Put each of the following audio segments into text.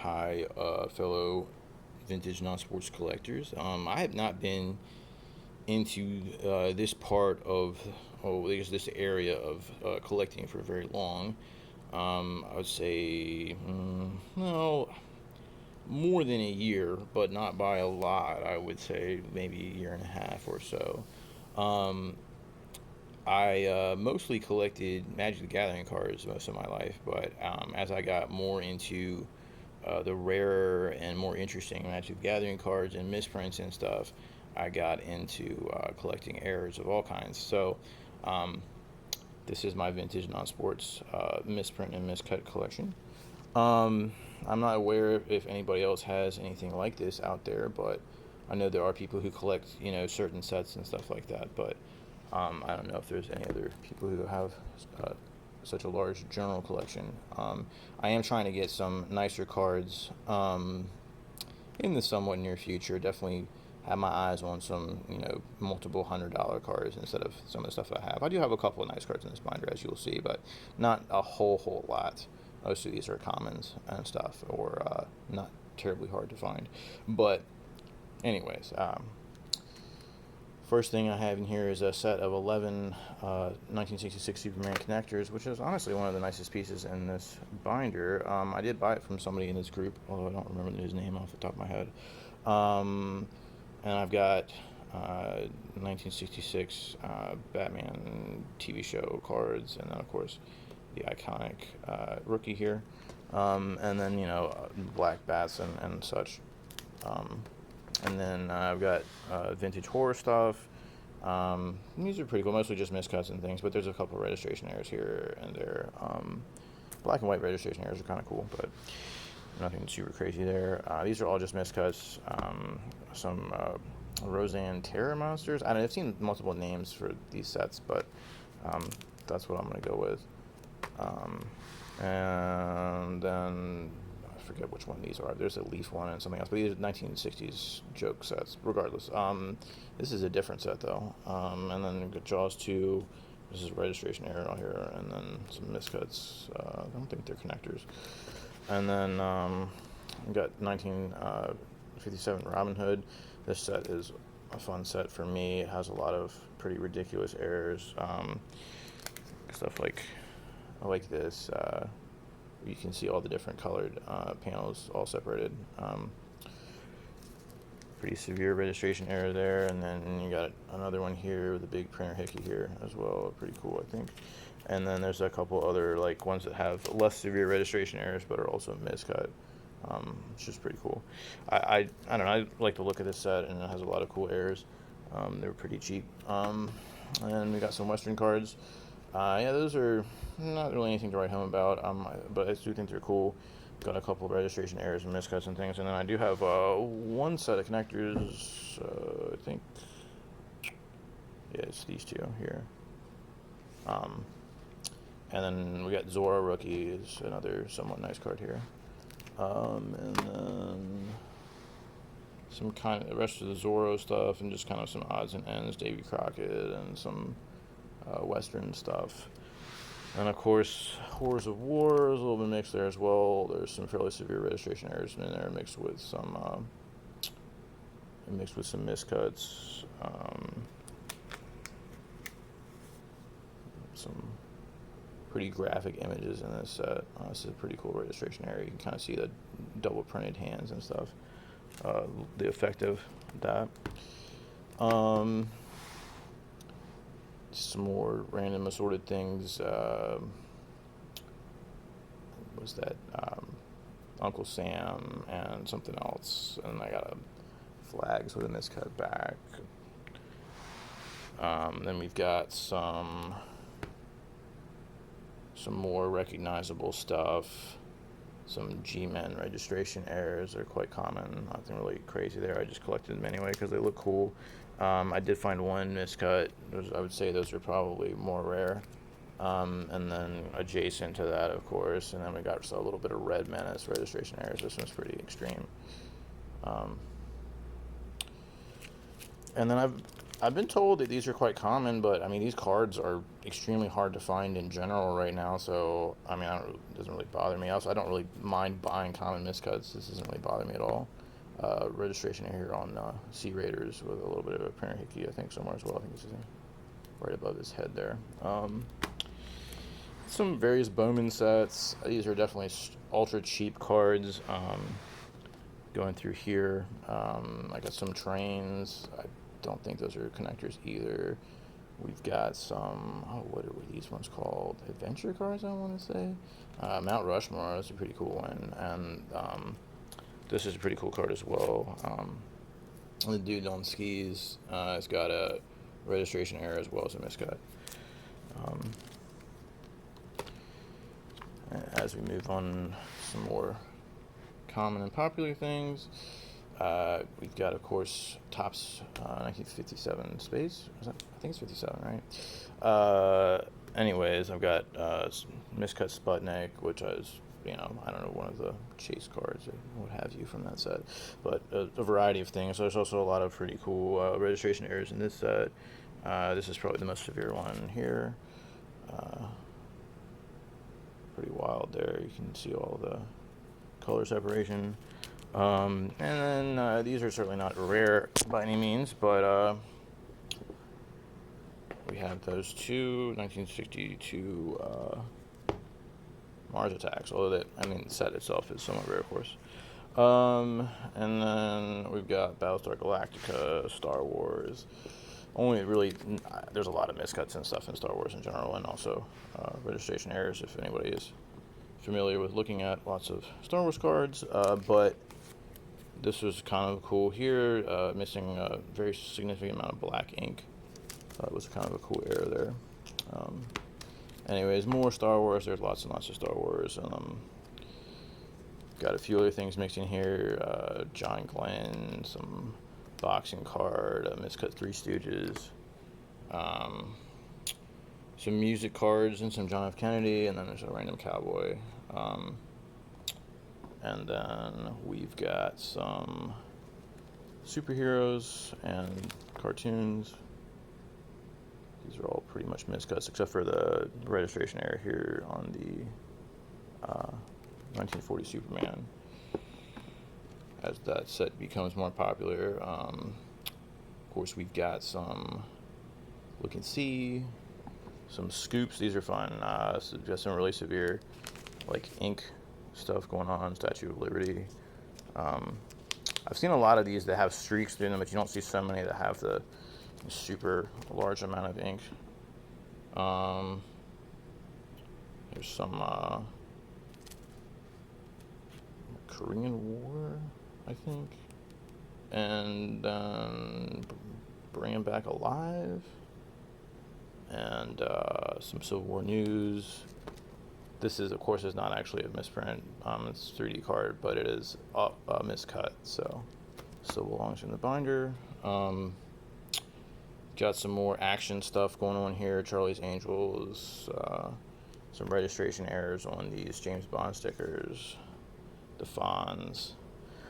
hi, fellow vintage non-sports collectors. I have not been into this part of, I guess this area of collecting for very long. I would say, no, more than a year, but not by a lot. I would say maybe a year and a half or so. Um, I mostly collected Magic the Gathering cards most of my life, but as I got more into the rarer and more interesting Magic the Gathering cards and misprints and stuff, I got into collecting errors of all kinds. So, um, this is my vintage non-sports misprint and miscut collection. Um, I'm not aware if anybody else has anything like this out there, but I know there are people who collect, certain sets and stuff like that. But I don't know if there's any other people who have uh, such a large general collection. I am trying to get some nicer cards in the somewhat near future. Definitely have my eyes on some, multiple $100 cards instead of some of the stuff I have. I do have a couple of nice cards in this binder, as you'll see, but not a whole lot. Most of these are commons and stuff, or not terribly hard to find. But, anyways, first thing I have in here is a set of 11 1966 Superman connectors, which is honestly one of the nicest pieces in this binder. I did buy it from somebody in this group, although I don't remember his name off the top of my head. And I've got 1966 Batman TV show cards, and then, of course, the iconic rookie here. And then, black bats and such. And then I've got vintage horror stuff. These are pretty cool, mostly just miscuts and things, but there's a couple of registration errors here and there. Black and white registration errors are kind of cool, but nothing super crazy there. These are all just miscuts. Some Roseanne Terror Monsters. I don't know, I've seen multiple names for these sets, but that's what I'm going to go with. And then I forget which one these are. There's a Leaf one and something else, but these are 1960s joke sets. Regardless, this is a different set though. And then we've got Jaws 2. This is a registration error out here, and then some miscuts. I don't think they're connectors. And then we've got 1957 Robin Hood. This set is a fun set for me. It has a lot of pretty ridiculous errors. Stuff like this. You can see all the different colored panels all separated. Pretty severe registration error there, and then you got another one here with a big printer hickey here as well. Pretty cool, I think. And then there's a couple other ones that have less severe registration errors but are also miscut. It's just pretty cool. I don't know. I like the look of this set, and it has a lot of cool errors. They were pretty cheap. And we got some Western cards. Yeah, those are not really anything to write home about, but I do think they're cool. Got a couple of registration errors and miscuts and things, and then I do have one set of connectors. I think, yeah, it's these two here. And then we got Zorro Rookie is another somewhat nice card here. And then some kind of the rest of the Zorro stuff, and just kind of some odds and ends, Davy Crockett, and some Western stuff. And of course, Horrors of War is a little bit mixed there as well. There's some fairly severe registration errors in there, mixed with some miscuts. Some pretty graphic images in this set. This is a pretty cool registration error. You can kind of see the double printed hands and stuff. The effect of that. Some more random assorted things. Was that Uncle Sam and something else? And I got flags with a miscut back. Then we've got some more recognizable stuff. Some G-Men registration errors are quite common. Nothing really crazy there. I just collected them anyway because they look cool. I did find one miscut. I would say those are probably more rare. And then adjacent to that, of course, and then we got a little bit of Red Menace registration errors. This one's pretty extreme. And then I've I've been told that these are quite common, but I mean, these cards are extremely hard to find in general right now. So I mean, it doesn't really bother me. Also, I don't really mind buying common miscuts. This doesn't really bother me at all. Registration here on Sea Raiders with a little bit of a printer hickey, I think, somewhere as well. I think this is right above his head there. Some various Bowman sets. These are definitely ultra cheap cards. Going through here, I got some trains. I don't think those are connectors either. We've got some, what are these ones called? Adventure cards, I want to say. Mount Rushmore, that's a pretty cool one. And this is a pretty cool card as well. The dude on skis has got a registration error as well as a miscut. As we move on, some more common and popular things. We've got, of course, Topps 1957 Space. I think it's 57, right? Anyways, I've got miscut Sputnik, which is, I don't know, one of the chase cards or what have you from that set. But a variety of things. There's also a lot of pretty cool registration errors in this set. This is probably the most severe one here. Pretty wild there. You can see all the color separation. And then these are certainly not rare by any means, but we have those two 1962 Mars attacks, although the set itself is somewhat rare, of course. And then we've got Battlestar Galactica, Star Wars. Only really, there's a lot of miscuts and stuff in Star Wars in general, and also registration errors if anybody is familiar with looking at lots of Star Wars cards. But this was kind of cool here, missing a very significant amount of black ink. It was kind of a cool error there. Anyways, more Star Wars. There's lots and lots of Star Wars. Got a few other things mixed in here. John Glenn, some boxing card, miscut Three Stooges, some music cards and some John F. Kennedy, and then there's a random cowboy. And then we've got some superheroes and cartoons. These are all pretty much miscuts, except for the registration error here on the 1940 Superman. As that set becomes more popular, of course, we've got some Look and See, some scoops. These are fun. So we've got some really severe, like, ink stuff going on. Statue of Liberty. I've seen a lot of these that have streaks through them, but you don't see so many that have the super large amount of ink. There's some Korean War, I think, and Bring 'Em Back Alive, and some Civil War news. This is, of course, is not actually a misprint. It's a 3D card, but it is a miscut, so still belongs in the binder. Got some more action stuff going on here. Charlie's Angels, some registration errors on these James Bond stickers, the Fonz.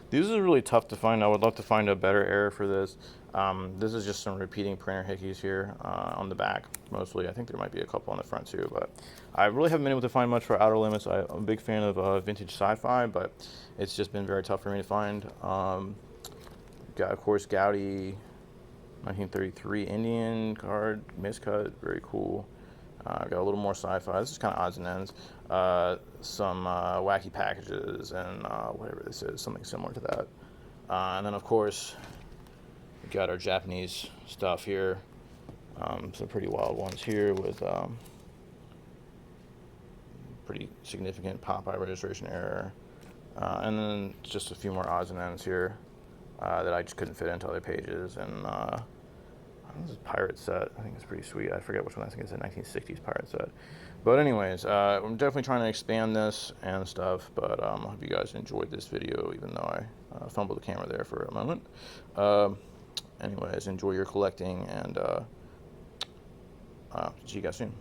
These are really tough to find. I would love to find a better error for this. This is just some repeating printer hickeys here on the back, mostly. I think there might be a couple on the front too, but I really haven't been able to find much for Outer Limits. I'm a big fan of vintage sci-fi, but it's just been very tough for me to find. Got, of course, Gowdy 1933 Indian card, miscut, very cool. Got a little more sci-fi. This is kind of odds and ends. Some wacky packages and whatever this is, something similar to that. And then, of course, we got our Japanese stuff here. Some pretty wild ones here with pretty significant Popeye registration error. And then just a few more odds and ends here that I just couldn't fit into other pages. And this is a pirate set. I think it's pretty sweet. I forget which one. I think it's a 1960s pirate set. But anyways, I'm definitely trying to expand this and stuff. But I hope you guys enjoyed this video, even though I fumbled the camera there for a moment. Anyways, enjoy your collecting, and see you guys soon.